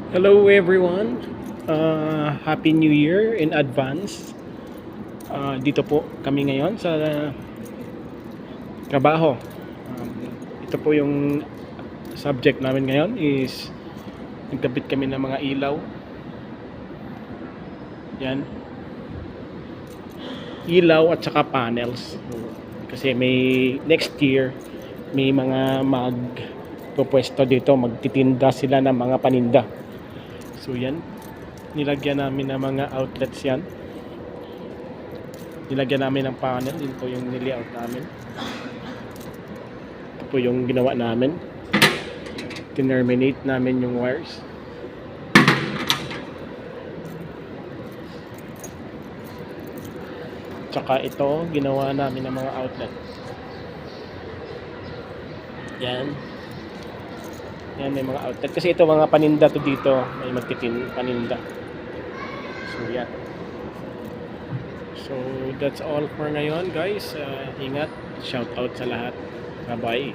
Hello everyone. Happy New Year in advance. Dito po kami ngayon sa trabaho. Um, Ito po yung subject namin ngayon is nagkabit kami ng mga ilaw. Yan. Ilaw at saka panels. Kasi may next year may mga magpupwesto dito, magtitinda sila ng mga paninda. So yan, nilagyan namin ng mga outlets yan. Nilagyan namin ng panel, yun po yung nilayout namin. Ito po yung ginawa namin. Tinerminate namin yung wires. Tsaka ito, ginawa namin ng mga outlet. Yan. Yan, may mga outlet. Kasi ito mga paninda to dito. May paninda. So, yan. So, that's all for ngayon, guys. Ingat. Shout out sa lahat. Bye-bye.